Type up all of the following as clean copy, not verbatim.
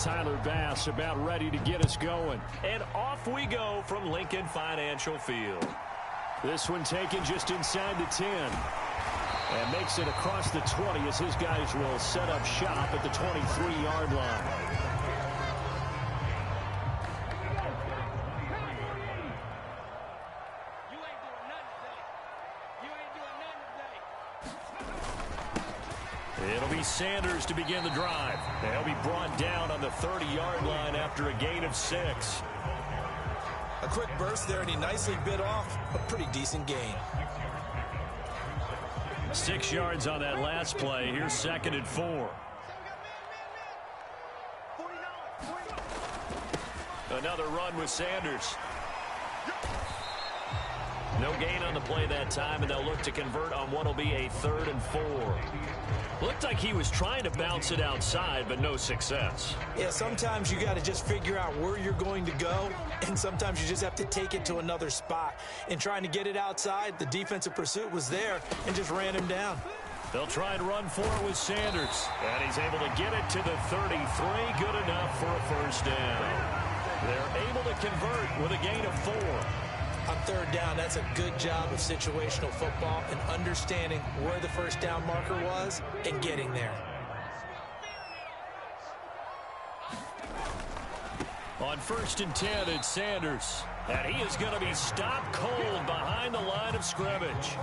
Tyler Bass about ready to get us going. And off we go from Lincoln Financial Field. This one taken just inside the 10. And makes it across the 20 as his guys will set up shop at the 23-yard line. It'll be Sanders to begin the drive. They'll be brought down on the 30-yard line after a gain of 6. A quick burst there, and he nicely bit off a pretty decent gain. 6 yards on that last play. Here's 2nd and 4. Another run with Sanders. No gain on the play that time, and they'll look to convert on what will be a 3rd and 4. Looked like he was trying to bounce it outside, but no success. Yeah, sometimes you got to just figure out where you're going to go, and sometimes you just have to take it to another spot. In trying to get it outside, the defensive pursuit was there and just ran him down. They'll try and run for it with Sanders, and he's able to get it to the 33. Good enough for a first down. They're able to convert with a gain of 4. On 3rd down, that's a good job of situational football and understanding where the first down marker was and getting there. On 1st and 10, it's Sanders. And he is going to be stopped cold behind the line of scrimmage.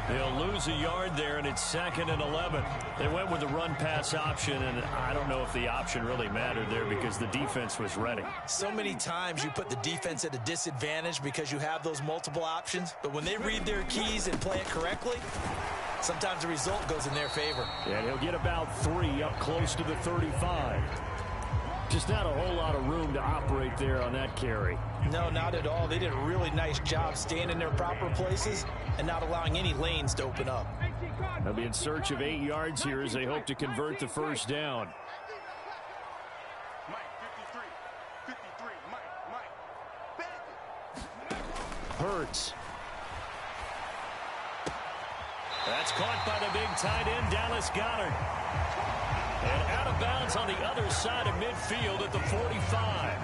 He'll lose a yard there, and it's 2nd and 11. They went with the run-pass option, and I don't know if the option really mattered there because the defense was ready. So many times you put the defense at a disadvantage because you have those multiple options, but when they read their keys and play it correctly, sometimes the result goes in their favor. And he'll get about 3 up close to the 35. Just not a whole lot of room to operate there on that carry. No, not at all. They did a really nice job staying in their proper places and not allowing any lanes to open up. They'll be in search of 8 yards here as they hope to convert the first down. Hurts. That's caught by the big tight end, Dallas Goedert. And out of bounds on the other side of midfield at the 45.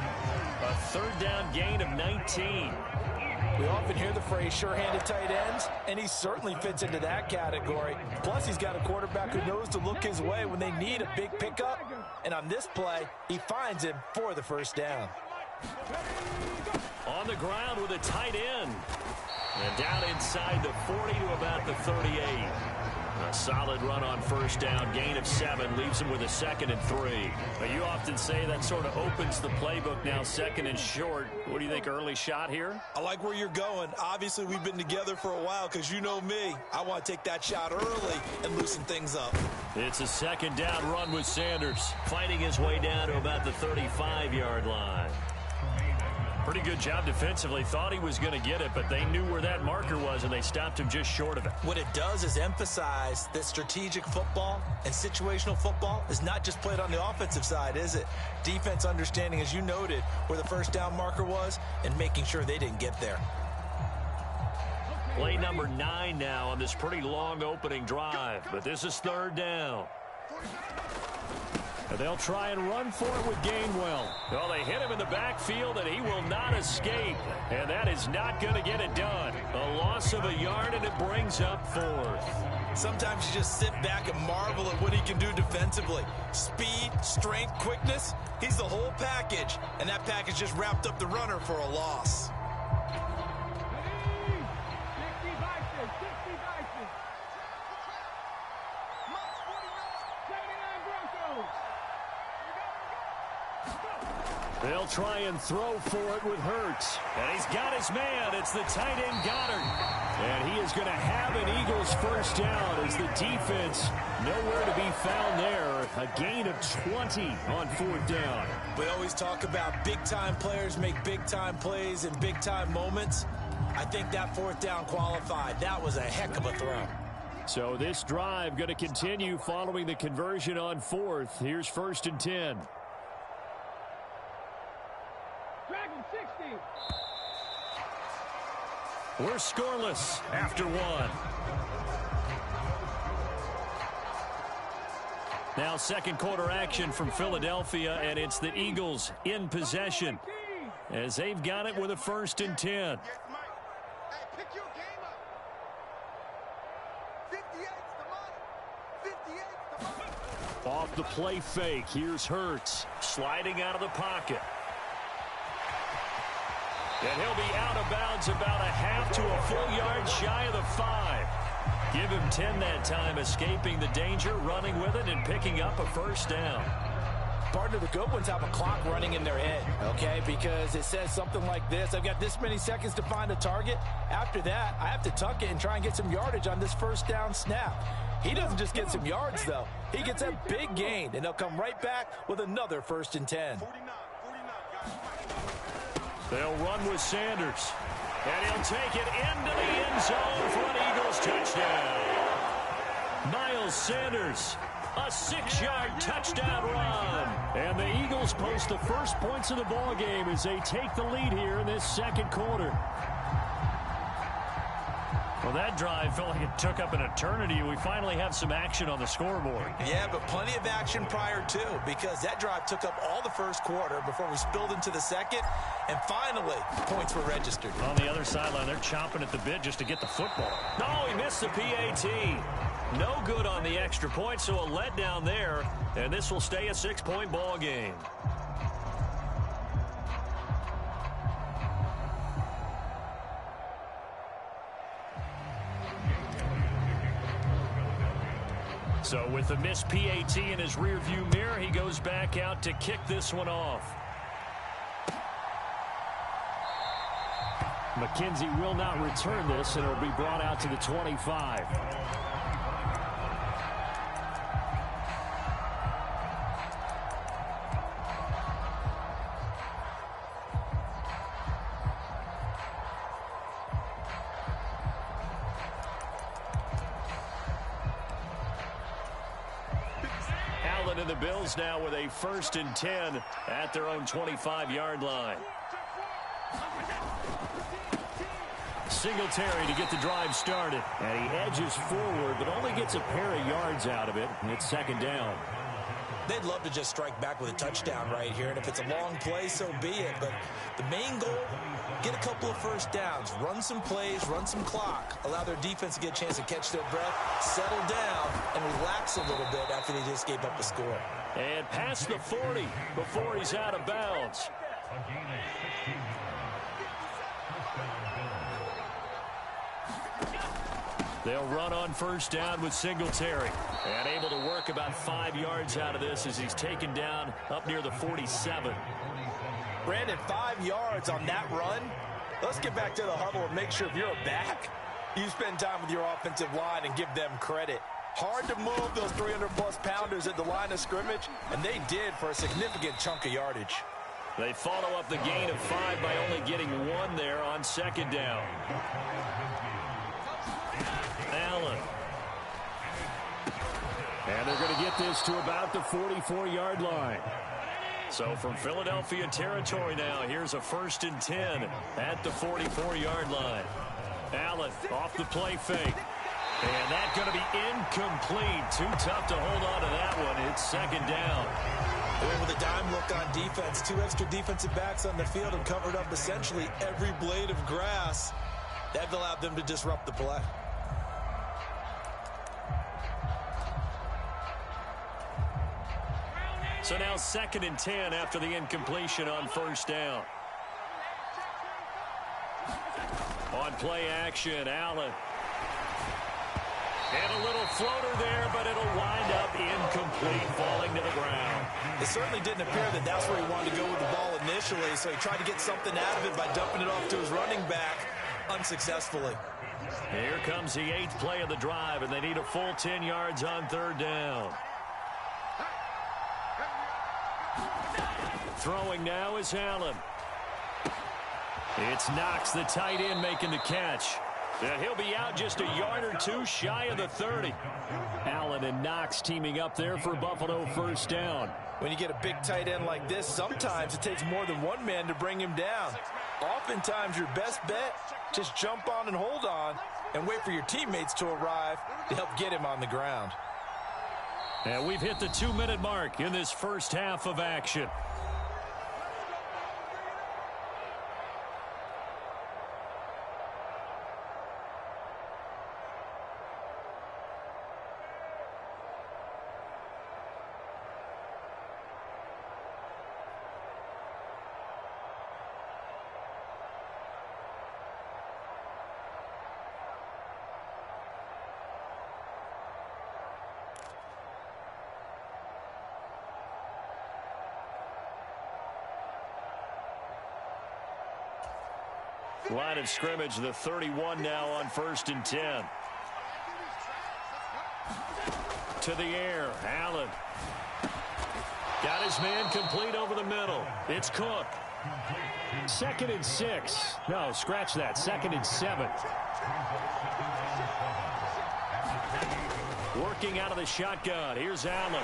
A 3rd down gain of 19. We often hear the phrase sure-handed tight ends, and he certainly fits into that category. Plus, he's got a quarterback who knows to look his way when they need a big pickup. And on this play, he finds him for the first down. On the ground with a tight end. And down inside the 40 to about the 38. A solid run on first down, gain of 7, leaves him with a 2nd and 3. But you often say that sort of opens the playbook now, 2nd and short. What do you think, early shot here? I like where you're going. Obviously, we've been together for a while because you know me. I want to take that shot early and loosen things up. It's a 2nd down run with Sanders, fighting his way down to about the 35-yard line. Pretty good job defensively. Thought he was going to get it, but they knew where that marker was, and they stopped him just short of it. What it does is emphasize that strategic football and situational football is not just played on the offensive side, is it? Defense understanding, as you noted, where the first down marker was and making sure they didn't get there. Play number 9 now on this pretty long opening drive, but this is 3rd down. And they'll try and run for it with Gainwell. Well, they hit him in the backfield, and he will not escape. And that is not going to get it done. A loss of a yard, and it brings up 4th. Sometimes you just sit back and marvel at what he can do defensively. Speed, strength, quickness, he's the whole package. And that package just wrapped up the runner for a loss. They'll try and throw for it with Hurts. And he's got his man. It's the tight end Goedert. And he is going to have an Eagles first down as the defense nowhere to be found there. A gain of 20 on 4th down. We always talk about big-time players make big-time plays in big-time moments. I think that 4th down qualified. That was a heck of a throw. So this drive going to continue following the conversion on 4th. Here's 1st and 10. We're scoreless after 1. Now second quarter action from Philadelphia, and it's the Eagles in possession as they've got it with a 1st and 10. Off the play fake, here's Hurts sliding out of the pocket. And he'll be out of bounds about a half to a full yard shy of the 5. Give him 10 that time, escaping the danger, running with it, and picking up a 1st down. Partner, the good ones have a clock running in their head, okay? Because it says something like this: I've got this many seconds to find a target. After that, I have to tuck it and try and get some yardage on this 1st down snap. He doesn't just get some yards, though. He gets a big gain, and they'll come right back with another 1st and 10. They'll run with Sanders. And he'll take it into the end zone for an Eagles touchdown. Miles Sanders, a 6-yard touchdown run. And the Eagles post the first points of the ball game as they take the lead here in this second quarter. Well, that drive felt like it took up an eternity. We finally have some action on the scoreboard. Yeah, but plenty of action prior to, because that drive took up all the first quarter before we spilled into the second, and finally, points were registered. On the other sideline, they're chomping at the bit just to get the football. No, he missed the PAT. No good on the extra point, so a letdown there, and this will stay a 6-point ball game. So with the missed PAT in his rearview mirror, he goes back out to kick this one off. McKenzie will not return this, and it'll be brought out to the 25. And the Bills now with a 1st and 10 at their own 25-yard line. Singletary to get the drive started. And he edges forward, but only gets a pair of yards out of it. And it's 2nd down. They'd love to just strike back with a touchdown right here. And if it's a long play, so be it. But the main goal, get a couple of 1st downs. Run some plays, run some clock. Allow their defense to get a chance to catch their breath, settle down, and relax a little bit after they just gave up the score. And past the 40 before he's out of bounds. They'll run on 1st down with Singletary. And able to work about 5 yards out of this as he's taken down up near the 47. Brandon, 5 yards on that run. Let's get back to the huddle and make sure if you're a back, you spend time with your offensive line and give them credit. Hard to move those 300-plus pounders at the line of scrimmage, and they did for a significant chunk of yardage. They follow up the gain of 5 by only getting 1 there on 2nd down. Allen. And they're going to get this to about the 44-yard line. So from Philadelphia territory now, here's a 1st and 10 at the 44-yard line. Allen off the play fake. And that's going to be incomplete. Too tough to hold on to that one. It's 2nd down. They went with a dime look on defense. 2 extra defensive backs on the field and covered up essentially every blade of grass. That allowed them to disrupt the play. So now 2nd and 10 after the incompletion on 1st down. On play action, Allen. And a little floater there, but it'll wind up incomplete, falling to the ground. It certainly didn't appear that that's where he wanted to go with the ball initially, so he tried to get something out of it by dumping it off to his running back unsuccessfully. Here comes the 8th play of the drive, and they need a full 10 yards on 3rd down. Throwing now is Allen. It's Knox, the tight end, making the catch. And he'll be out just a yard or 2 shy of the 30. Allen and Knox teaming up there for Buffalo 1st down. When you get a big tight end like this, sometimes it takes more than one man to bring him down. Oftentimes your best bet, just jump on and hold on and wait for your teammates to arrive to help get him on the ground. And we've hit the 2-minute mark in this first half of action. Line of scrimmage, the 31 now on 1st and 10. To the air, Allen. Got his man complete over the middle. It's Cook. 2nd and 6. No, scratch that. 2nd and 7. Working out of the shotgun. Here's Allen.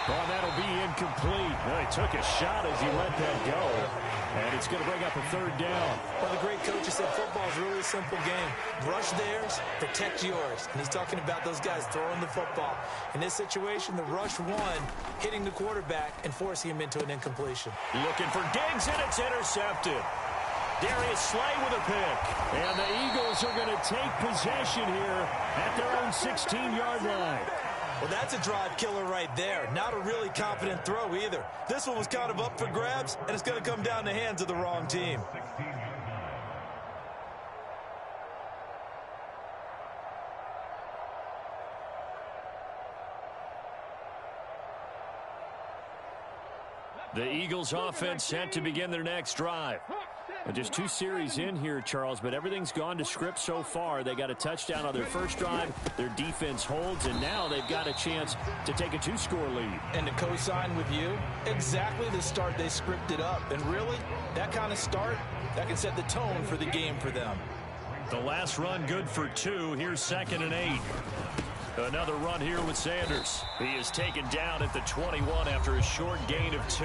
Oh, that'll be incomplete. Well, he took a shot as he let that go. And it's going to bring up a 3rd down. Well, the great coach said football is really a simple game. Rush theirs, protect yours. And he's talking about those guys throwing the football. In this situation, the rush one, hitting the quarterback and forcing him into an incompletion. Looking for Diggs, and it's intercepted. Darius Slay with a pick. And the Eagles are going to take possession here at their own 16-yard line. Well, that's a drive killer right there. Not a really confident throw either. This one was kind of up for grabs, and it's going to come down the hands of the wrong team. The Eagles offense set to begin their next drive. And just 2 series in here, Charles, but everything's gone to script so far. They got a touchdown on their first drive. Their defense holds, and now they've got a chance to take a 2-score lead. And to co-sign with you, exactly the start they scripted up. And really, that kind of start, that can set the tone for the game for them. The last run good for 2. Here's 2nd and 8. Another run here with Sanders. He is taken down at the 21 after a short gain of 2.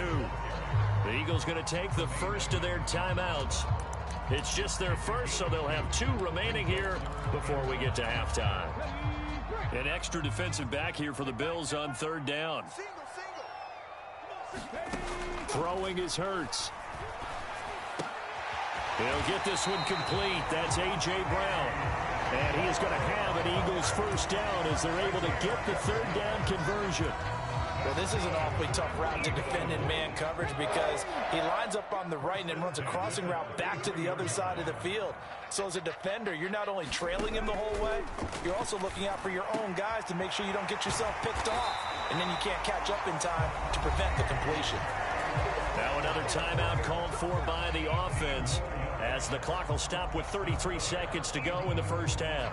The Eagles going to take the first of their timeouts. It's just their first, so they'll have 2 remaining here before we get to halftime. An extra defensive back here for the Bills on 3rd down. Throwing is Hurts. He'll get this one complete. That's A.J. Brown. And he is going to have an Eagles first down as they're able to get the 3rd down conversion. Well, this is an awfully tough route to defend in man coverage because he lines up on the right and then runs a crossing route back to the other side of the field. So as a defender, you're not only trailing him the whole way, you're also looking out for your own guys to make sure you don't get yourself picked off. And then you can't catch up in time to prevent the completion. Now another timeout called for by the offense as the clock will stop with 33 seconds to go in the first half.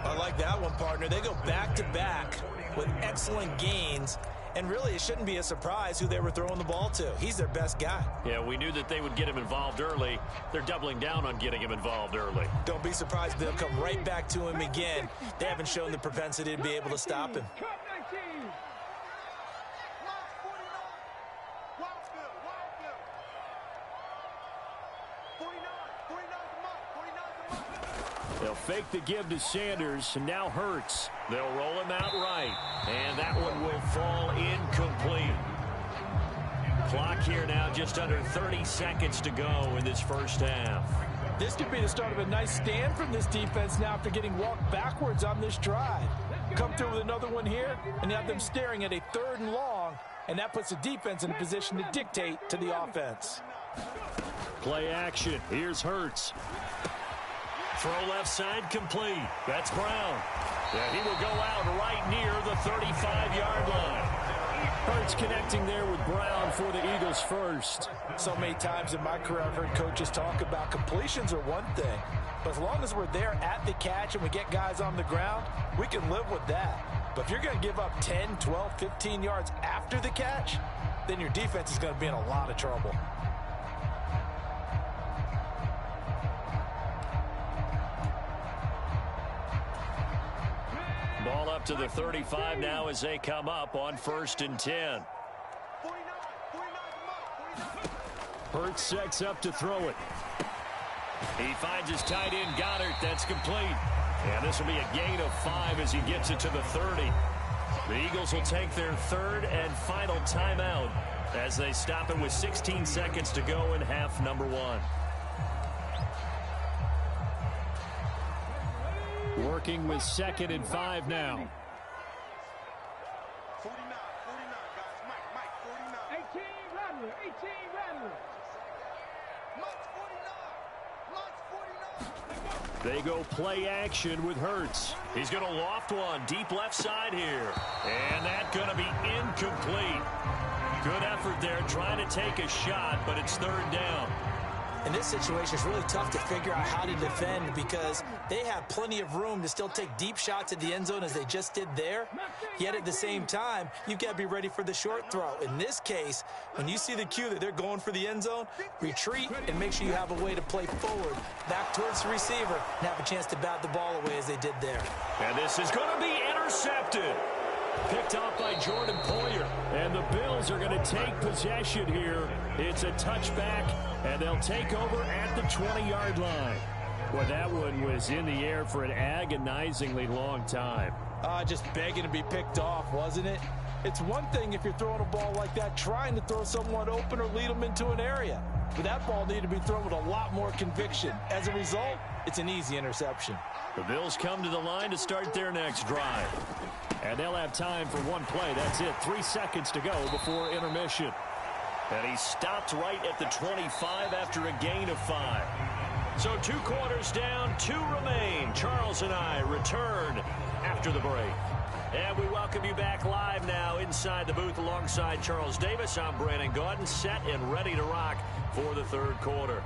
I like that one, partner. They go back-to-back with excellent gains. And really, it shouldn't be a surprise who they were throwing the ball to. He's their best guy. Yeah, we knew that they would get him involved early. They're doubling down on getting him involved early. Don't be surprised if they'll come right back to him again. They haven't shown the propensity to be able to stop him. They'll fake the give to Sanders, and now Hurts. They'll roll him out right, and that one will fall incomplete. Clock here now just under 30 seconds to go in this first half. This could be the start of a nice stand from this defense now after getting walked backwards on this drive. Come through with another one here, and you have them staring at a 3rd and long, and that puts the defense in a position to dictate to the offense. Play action. Here's Hurts. Throw left side complete. That's Brown. Yeah, he will go out right near the 35-yard line. Hurts connecting there with Brown for the Eagles first. So many times in my career I've heard coaches talk about completions are one thing, but as long as we're there at the catch and we get guys on the ground, we can live with that. But if you're going to give up 10, 12, 15 yards after the catch, then your defense is going to be in a lot of trouble. Ball up to the 35 now as they come up on 1st and 10. Hurts sets up to throw it. He finds his tight end Goddard. That's complete. And this will be a gain of 5 as he gets it to the 30. The Eagles will take their third and final timeout as they stop it with 16 seconds to go in half number one. Working with 2nd and 5 now. 49, guys. Mike, 49. 18 Rattler, 18 Rattler. Mike's 49. They go play action with Hurts. He's going to loft one deep left side here. And that's going to be incomplete. Good effort there trying to take a shot, but it's third down. In this situation, it's really tough to figure out how to defend because they have plenty of room to still take deep shots at the end zone as they just did there. Yet at the same time, you've got to be ready for the short throw. In this case, when you see the cue that they're going for the end zone, retreat and make sure you have a way to play forward, back towards the receiver, and have a chance to bat the ball away as they did there. And this is going to be intercepted. Picked off by Jordan Poyer. And the Bills are going to take possession here. It's a touchback, and they'll take over at the 20-yard line. Well, that one was in the air for an agonizingly long time. Just begging to be picked off, wasn't it? It's one thing if you're throwing a ball like that, trying to throw someone open or lead them into an area. But that ball needed to be thrown with a lot more conviction. As a result, it's an easy interception. The Bills come to the line to start their next drive. And they'll have time for one play. That's it. 3 seconds to go before intermission. And he stopped right at the 25 after a gain of 5. So 2 quarters down, 2 remain. Charles and I return after the break. And we welcome you back live now inside the booth alongside Charles Davis. I'm Brandon Gaudin, set and ready to rock for the third quarter.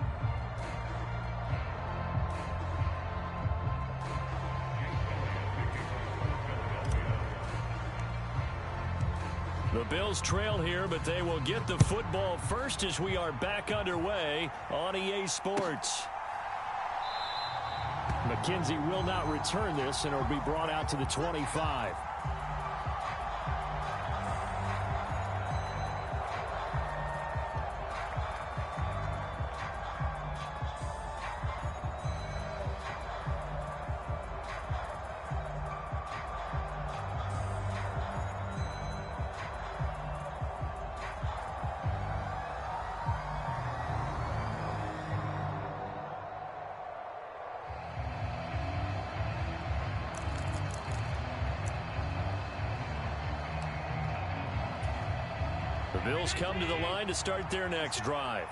The Bills trail here, but they will get the football first as we are back underway on EA Sports. McKenzie will not return this, and it'll be brought out to the 25. The Bills come to the line to start their next drive.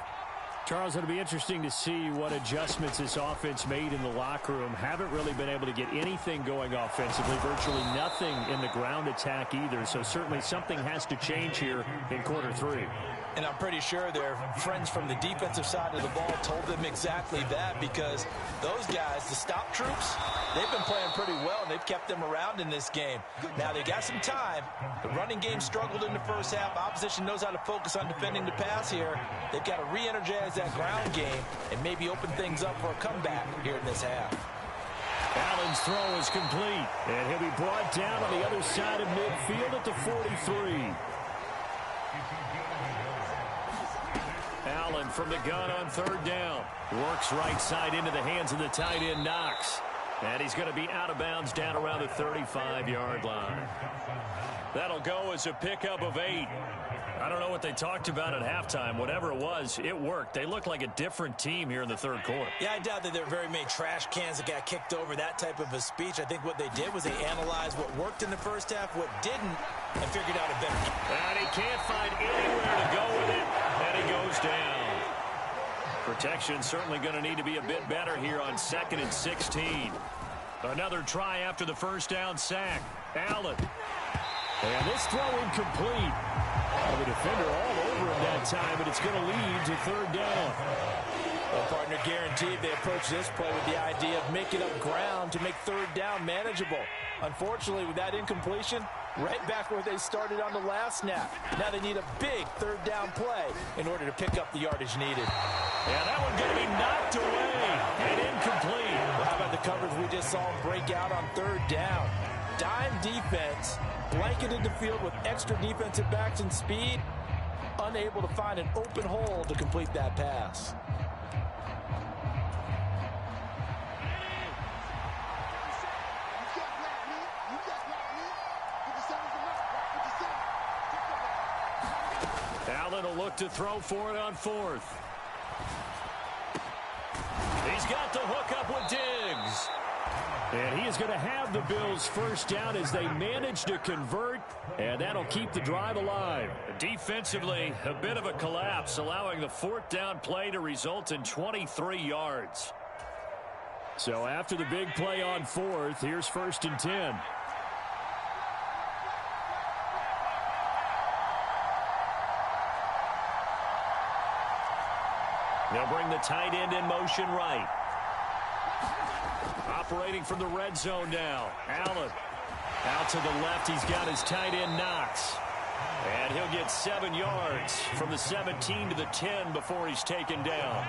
Charles, it'll be interesting to see what adjustments this offense made in the locker room. Haven't really been able to get anything going offensively, virtually nothing in the ground attack either. So certainly something has to change here in quarter 3. And I'm pretty sure their friends from the defensive side of the ball told them exactly that, because those guys, the stop troops, they've been playing pretty well, and they've kept them around in this game. Now, they got some time. The running game struggled in the first half. Opposition knows how to focus on defending the pass here. They've got to re-energize that ground game and maybe open things up for a comeback here in this half. Allen's throw is complete, and he'll be brought down on the other side of midfield at the 43. Allen from the gun on third down. Works right side into the hands of the tight end, Knox. And he's going to be out of bounds down around the 35-yard line. That'll go as a pickup of 8. I don't know what they talked about at halftime. Whatever it was, it worked. They look like a different team here in the third quarter. Yeah, I doubt that there are very many trash cans that got kicked over, that type of a speech. I think what they did was they analyzed what worked in the first half, what didn't, and figured out a better. And he can't find anywhere to go with it, and he goes down. Protection certainly going to need to be a bit better here on 2nd and 16. Another try after the first down sack. Allen. And this throw incomplete. Well, the defender all over him that time, but it's going to lead to third down. Well, partner, guaranteed they approach this play with the idea of making up ground to make third down manageable. Unfortunately, with that incompletion, right back where they started on the last snap. Now they need a big third down play in order to pick up the yardage needed. Yeah, that one going to be knocked away and incomplete. Well, how about the coverage we just saw him break out on third down? Dime defense, blanketed the field with extra defensive backs and speed, unable to find an open hole to complete that pass. Allen will look to throw for it on fourth. He's got the hook up with Diggs. And he is going to have the Bills first down as they manage to convert, and that'll keep the drive alive. Defensively, a bit of a collapse, allowing the fourth down play to result in 23 yards. So after the big play on fourth, here's 1st and 10. They'll bring the tight end in motion right. Operating from the red zone now. Allen out to the left. He's got his tight end Knox. And he'll get 7 yards from the 17 to the 10 before he's taken down.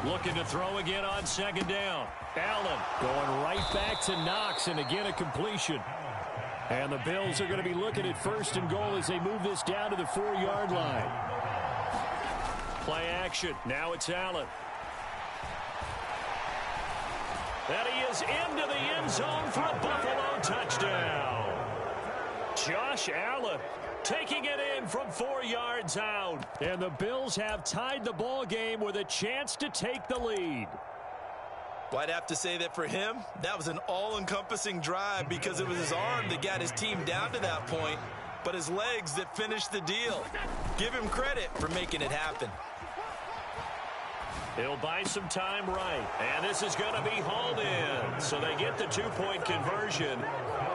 Looking to throw again on 2nd down. Allen going right back to Knox, and again a completion. And the Bills are going to be looking at 1st and goal as they move this down to the 4-yard line. Play action. Now it's Allen. And he is into the end zone for a Buffalo touchdown. Josh Allen taking it in from 4 yards out. And the Bills have tied the ball game with a chance to take the lead. Well, I'd have to say that for him, that was an all-encompassing drive because it was his arm that got his team down to that point, but his legs that finished the deal. Give him credit for making it happen. He'll buy some time right. And this is going to be hauled in. So they get the 2-point conversion,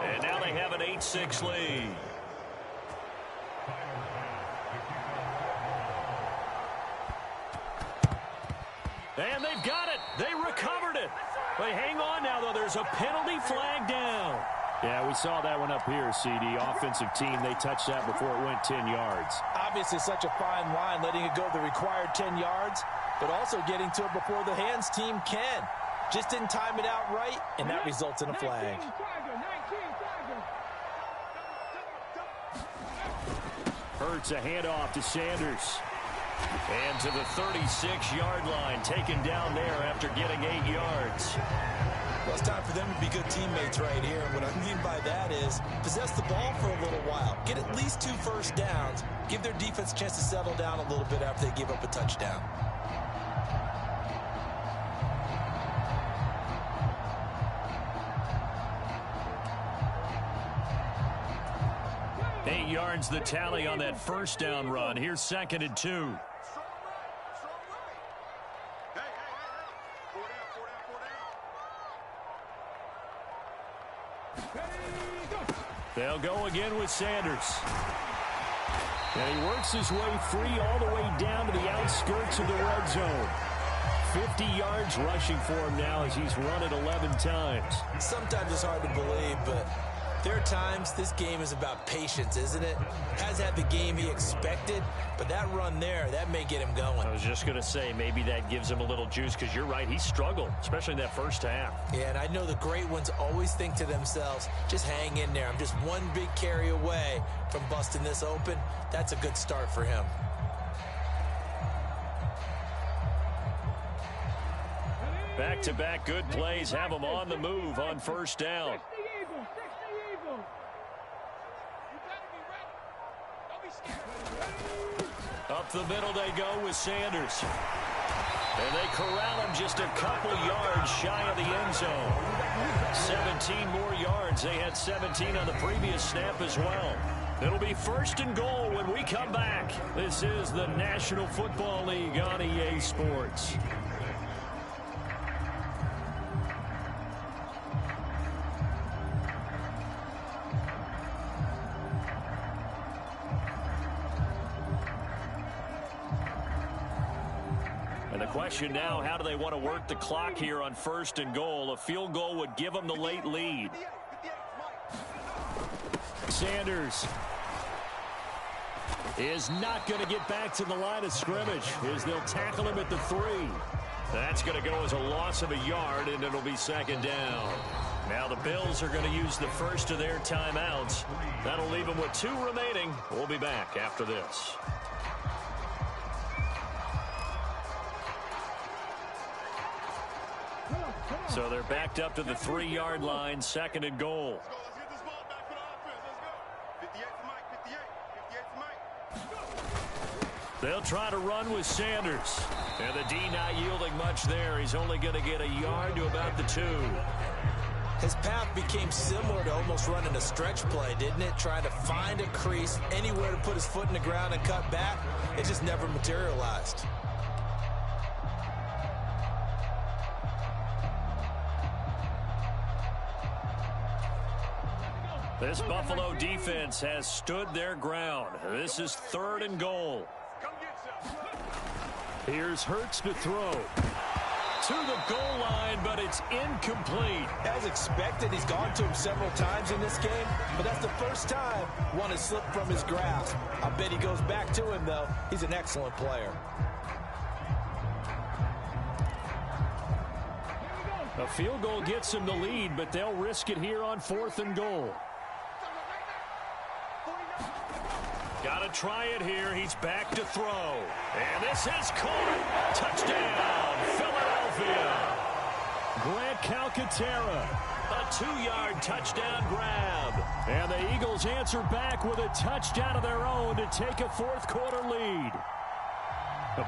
and now they have an 8-6 lead. And they've got it. They recovered it. They hang on now, though. There's a penalty flag down. Yeah, we saw that one up here, CD. Offensive team, they touched that before it went 10 yards. Obviously such a fine line, letting it go the required 10 yards, but also getting to it before the hands team can. Just didn't time it out right, and that results in a flag. Hurts a handoff to Sanders. And to the 36-yard line, taken down there after getting 8 yards. Well, it's time for them to be good teammates right here. What I mean by that is possess the ball for a little while. Get at least 2 first downs. Give their defense a chance to settle down a little bit after they give up a touchdown. Eight yards the tally on that first down run. Here's 2nd and 2. They'll go again with Sanders. And he works his way free all the way down to the outskirts of the red zone. 50 yards rushing for him now as he's run it 11 times. Sometimes it's hard to believe, but there are times this game is about patience, isn't it? Has had the game he expected, but that run there, that may get him going. I was just going to say, maybe that gives him a little juice, because you're right, he struggled, especially in that first half. Yeah, and I know the great ones always think to themselves, just hang in there. I'm just one big carry away from busting this open. That's a good start for him. Back-to-back good plays have him on the move on first down. Up the middle they go with Sanders. And they corral him just a couple yards shy of the end zone. 17 more yards. They had 17 on the previous snap as well. It'll be 1st and goal when we come back. This is the National Football League on EA Sports. Question now, how do they want to work the clock here on 1st and goal? A field goal would give them the late lead. Sanders is not going to get back to the line of scrimmage as they'll tackle him at the 3. That's going to go as a loss of a yard, and it'll be 2nd down. Now the Bills are going to use the first of their timeouts. That'll leave them with 2 remaining. We'll be back after this. So they're backed up to the 3-yard line, 2nd and goal. They'll try to run with Sanders. And the D not yielding much there. He's only going to get a yard to about the 2. His path became similar to almost running a stretch play, didn't it? Trying to find a crease, anywhere to put his foot in the ground and cut back. It just never materialized. This Buffalo defense has stood their ground. This is 3rd and goal. Here's Hurts to throw. To the goal line, but it's incomplete. As expected, he's gone to him several times in this game, but that's the first time one has slipped from his grasp. I bet he goes back to him, though. He's an excellent player. A field goal gets him the lead, but they'll risk it here on 4th and goal. Got to try it here. He's back to throw. And this is caught. Touchdown, Philadelphia. Grant Calcaterra. A 2-yard touchdown grab. And the Eagles answer back with a touchdown of their own to take a 4th quarter lead.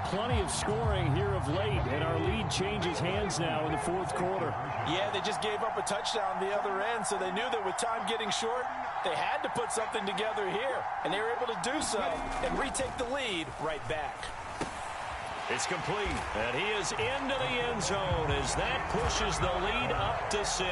Plenty of scoring here of late, and our lead changes hands now in the 4th quarter. Yeah, they just gave up a touchdown the other end, so they knew that with time getting short, they had to put something together here, and they were able to do so and retake the lead right back. It's complete, and he is into the end zone as that pushes the lead up to 6.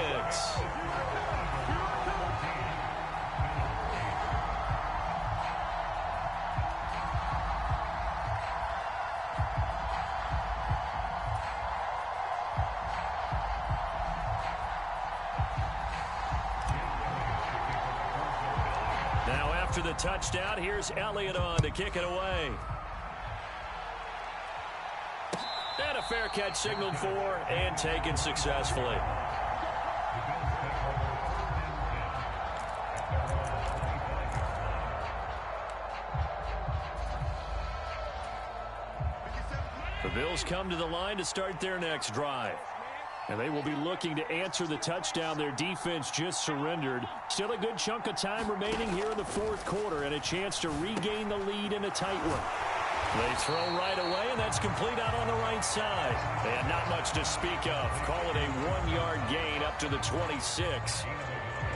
Now after the touchdown, here's Elliott on to kick it away. And a fair catch signaled for and taken successfully. The Bills come to the line to start their next drive. And they will be looking to answer the touchdown their defense just surrendered. Still a good chunk of time remaining here in the 4th quarter and a chance to regain the lead in a tight one. They throw right away, and that's complete out on the right side. And not much to speak of. Call it a 1-yard gain up to the 26.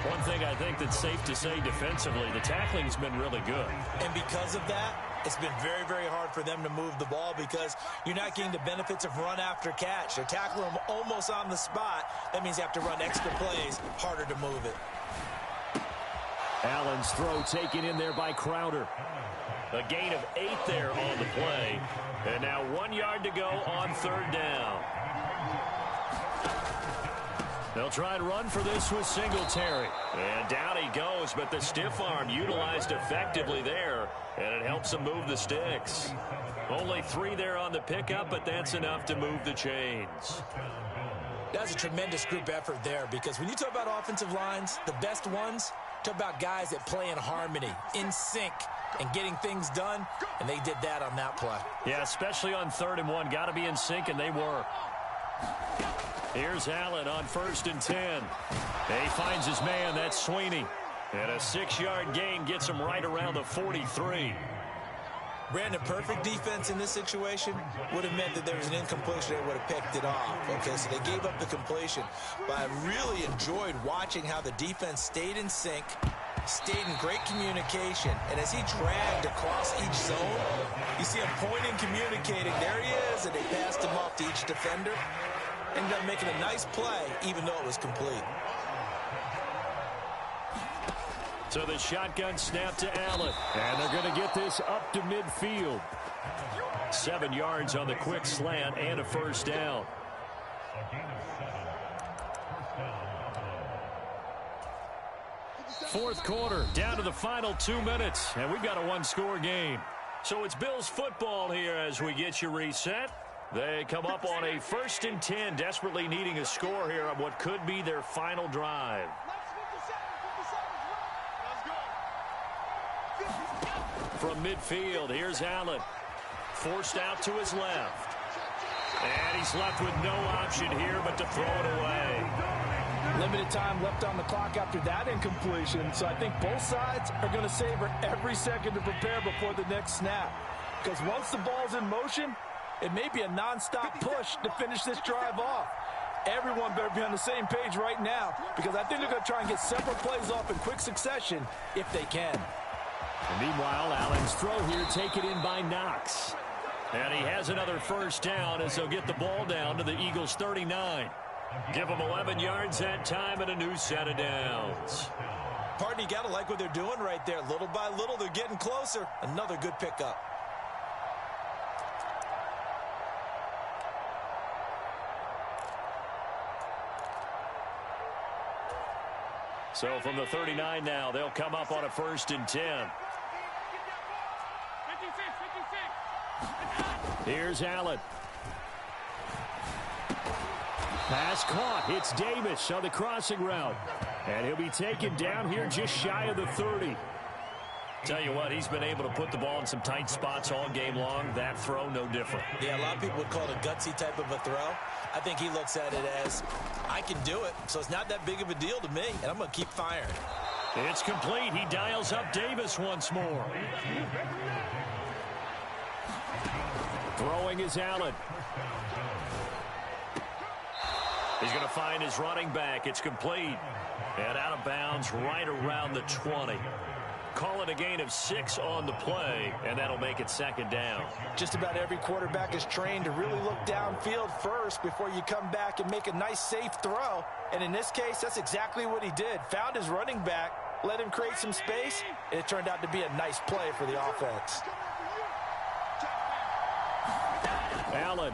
One thing I think that's safe to say defensively, the tackling's been really good. And because of that, it's been very, very hard for them to move the ball because you're not getting the benefits of run after catch. They're tackling them almost on the spot. That means you have to run extra plays, harder to move it. Allen's throw taken in there by Crowder. A gain of 8 there on the play. And now 1 yard to go on 3rd down. They'll try and run for this with Singletary. And down he goes, but the stiff arm utilized effectively there. And it helps him move the sticks. Only 3 there on the pickup, but that's enough to move the chains. That's a tremendous group effort there because when you talk about offensive lines, the best ones, talk about guys that play in harmony, in sync, and getting things done, and they did that on that play. Yeah, especially on 3rd and 1. Got to be in sync, and they were. Here's Allen on 1st and 10. He finds his man. That's Sweeney. And a 6-yard gain gets him right around the 43. Brandon, perfect defense in this situation would have meant that there was an incompletion. They would have picked it off. Okay, so they gave up the completion. But I really enjoyed watching how the defense stayed in sync, stayed in great communication. And as he dragged across each zone, you see him pointing, communicating. There he is, and they passed him off to each defender. Ended up making a nice play, even though it was complete. So the shotgun snap to Allen. And they're going to get this up to midfield. 7 yards on the quick slant and a 1st down. Fourth quarter, down to the final 2 minutes. And we've got a 1-score game. So it's Bills football here as we get you reset. They come up on a 1st and 10, desperately needing a score here on what could be their final drive. From midfield, here's Allen. Forced out to his left. And he's left with no option here but to throw it away. Limited time left on the clock after that incompletion, so I think both sides are going to savor every second to prepare before the next snap. because once the ball's in motion, it may be a nonstop push to finish this drive off. Everyone better be on the same page right now, because I think they're going to try and get several plays off in quick succession if they can. And meanwhile, Allen's throw here taken in by Knox. And he has another first down as they'll get the ball down to the Eagles' 39. Give them 11 yards that time and a new set of downs. Partner, you got to like what they're doing right there. Little by little, they're getting closer. Another good pickup. So from the 39 now, they'll come up on a 1st and 10. Here's Allen. Pass caught. It's Davis on the crossing route. And he'll be taken down here just shy of the 30. Tell you what, he's been able to put the ball in some tight spots all game long. That throw, no different. Yeah, a lot of people would call it a gutsy type of a throw. I think he looks at it as, I can do it, so it's not that big of a deal to me, and I'm going to keep firing. It's complete. He dials up Davis once more. Throwing is Allen. He's going to find his running back. It's complete. And out of bounds right around the 20. Call it a gain of 6 on the play, and that'll make it 2nd down. Just about every quarterback is trained to really look downfield first before you come back and make a nice, safe throw. And in this case, that's exactly what he did. Found his running back, let him create some space, and it turned out to be a nice play for the offense. Allen.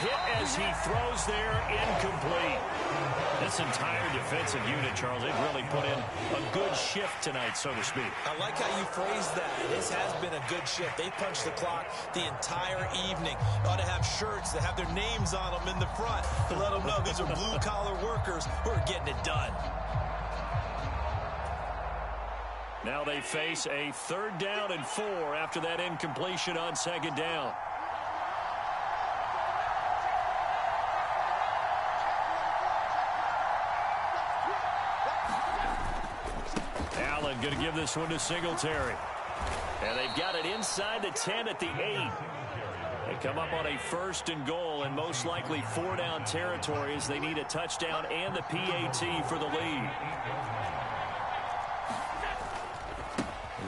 Hit as he throws there, incomplete. This entire defensive unit, Charles, they've really put in a good shift tonight, so to speak. I like how you phrased that. This has been a good shift. They punched the clock the entire evening. Ought to have shirts that have their names on them in the front to let them know these are blue-collar workers who are getting it done. Now they face a 3rd down and 4 after that incompletion on 2nd down. Going to give this one to Singletary. And they've got it inside the 10 at the 8. They come up on a 1st and goal and most likely 4-down territory as they need a touchdown and the PAT for the lead.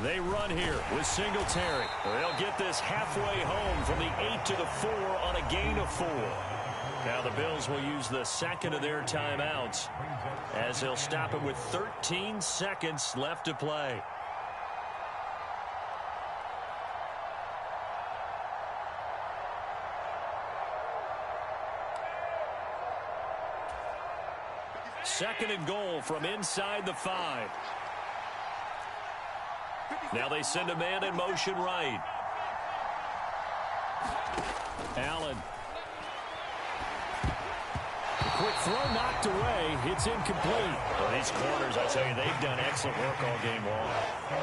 They run here with Singletary. They'll get this halfway home from the 8 to the 4 on a gain of 4. Now the Bills will use the 2nd of their timeouts as they'll stop it with 13 seconds left to play. Second and goal from inside the 5. Now they send a man in motion right. Allen. Quick throw knocked away. It's incomplete. Well, these corners, I tell you, they've done excellent work all game long.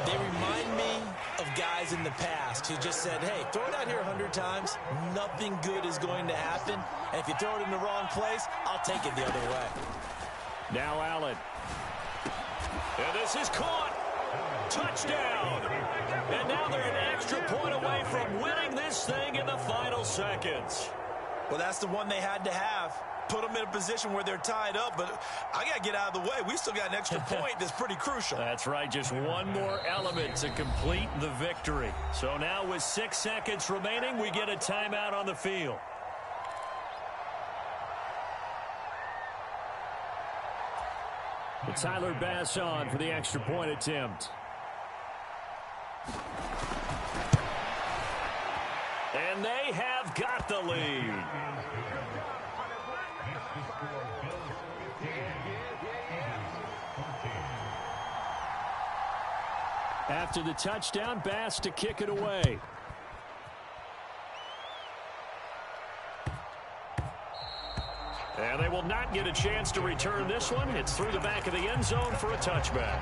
They remind me of guys in the past who just said, hey, throw it out here 100 times. Nothing good is going to happen. And if you throw it in the wrong place, I'll take it the other way. Now Allen. And this is caught. Touchdown. And now they're an extra point away from winning this thing in the final seconds. Well, that's the one they had to have. Put them in a position where they're tied up, but I got to get out of the way. We still got an extra point that's pretty crucial. That's right. Just one more element to complete the victory. So now with 6 seconds remaining, we get a timeout on the field. Tyler Bass on for the extra point attempt. And they have got the lead. After the touchdown, Bass to kick it away. And they will not get a chance to return this one. It's through the back of the end zone for a touchback.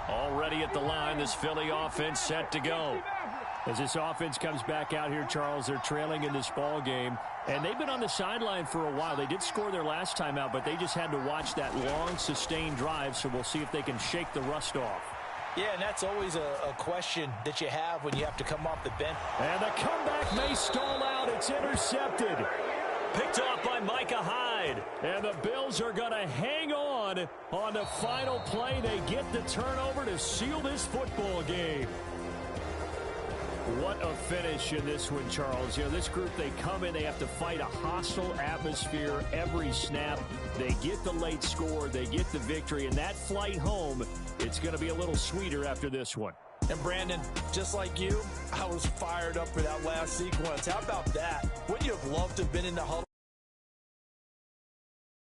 Already at the line, this Philly offense set to go. As this offense comes back out here, Charles, they're trailing in this ball game. And they've been on the sideline for a while. They did score their last time out, but they just had to watch that long, sustained drive, so we'll see if they can shake the rust off. Yeah, and that's always a question that you have when you have to come off the bench. And the comeback may stall out. It's intercepted. Picked off by Micah Hyde. And the Bills are going to hang on the final play. They get the turnover to seal this football game. What a finish in this one, Charles. You know, this group, they come in, they have to fight a hostile atmosphere every snap. They get the late score, they get the victory, and that flight home, it's going to be a little sweeter after this one. And Brandon, just like you, I was fired up for that last sequence. How about that? Wouldn't you have loved to have been in the huddle